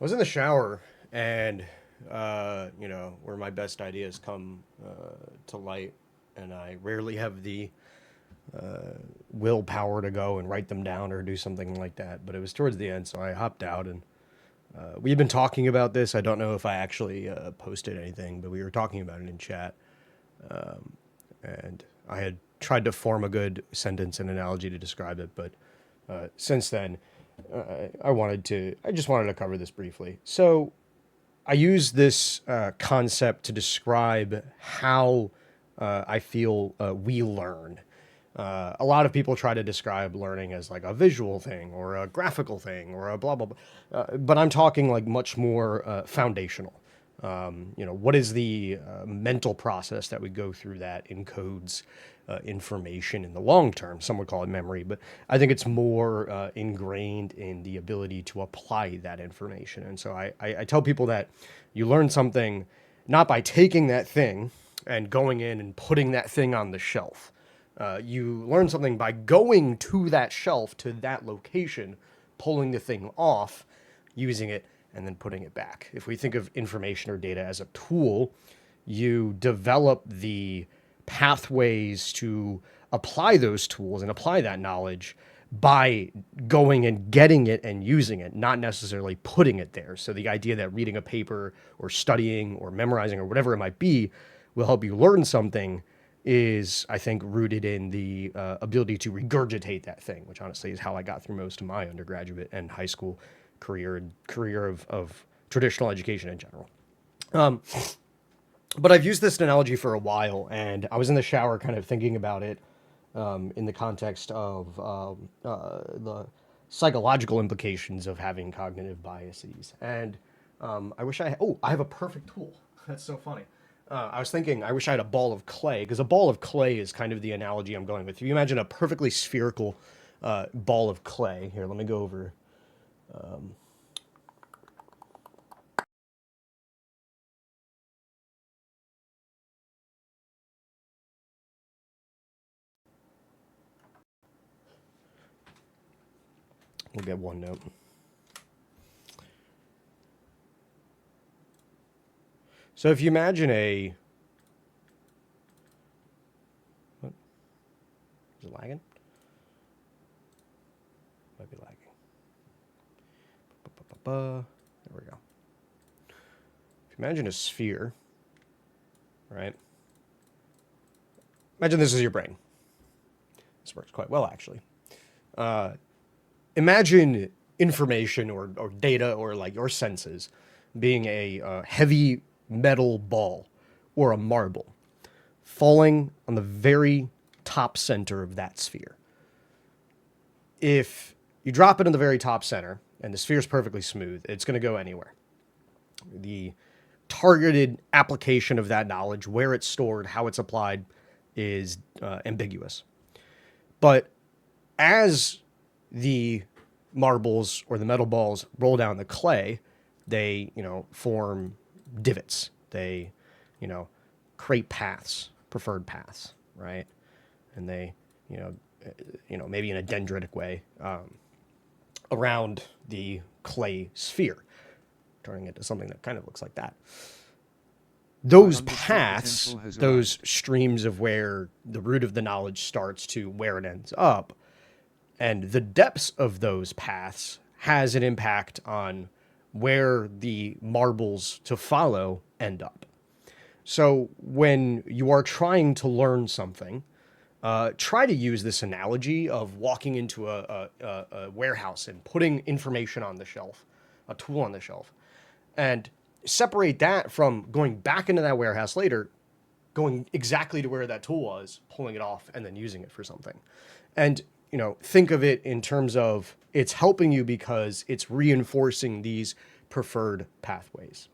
was in the shower and, where my best ideas come to light, and I rarely have the willpower to go and write them down or do something like that. But it was towards the end, so I hopped out and we've been talking about this. I don't know if I actually posted anything, but we were talking about it in chat. And I had tried to form a good sentence and analogy to describe it, but since then, I just wanted to cover this briefly. So I use this concept to describe how I feel we learn. A lot of people try to describe learning as like a visual thing or a graphical thing or a blah blah blah, but I'm talking like much more foundational. What is the mental process that we go through that encodes information in the long term? Some would call it memory, but I think it's more ingrained in the ability to apply that information. And so I tell people that you learn something not by taking that thing and going in and putting that thing on the shelf. You learn something by going to that shelf, to that location, pulling the thing off, using it, and then putting it back. If we think of information or data as a tool, you develop the pathways to apply those tools and apply that knowledge by going and getting it and using it, not necessarily putting it there. So the idea that reading a paper or studying or memorizing or whatever it might be will help you learn something is, I think, rooted in the ability to regurgitate that thing, which honestly is how I got through most of my undergraduate and high school career and career of traditional education in general. But I've used this analogy for a while, and I was in the shower kind of thinking about it in the context of the psychological implications of having cognitive biases. And I have a perfect tool. That's so funny. I was thinking, I wish I had a ball of clay, because a ball of clay is kind of the analogy I'm going with. If you imagine a perfectly spherical ball of clay, here, let me go over. We'll get one note. So if you imagine what? Is it lagging? Might be lagging. There we go. If you imagine a sphere, right? Imagine this is your brain. This works quite well, actually. Imagine information or data or like your senses being a heavy metal ball or a marble falling on the very top center of that sphere. If you drop it in the very top center and the sphere is perfectly smooth, it's going to go anywhere. The targeted application of that knowledge, where it's stored, how it's applied, is ambiguous. But as the marbles or the metal balls roll down the clay, they, form divots. They, create paths, preferred paths, right? And they, maybe in a dendritic way, around the clay sphere, turning it to something that kind of looks like that. Those paths, those streams of where the root of the knowledge starts to where it ends up, and the depths of those paths has an impact on where the marbles to follow end up. So when you are trying to learn something, try to use this analogy of walking into a warehouse and putting information on the shelf, a tool on the shelf, and separate that from going back into that warehouse later, going exactly to where that tool was, pulling it off, and then using it for something. And, think of it in terms of it's helping you because it's reinforcing these preferred pathways.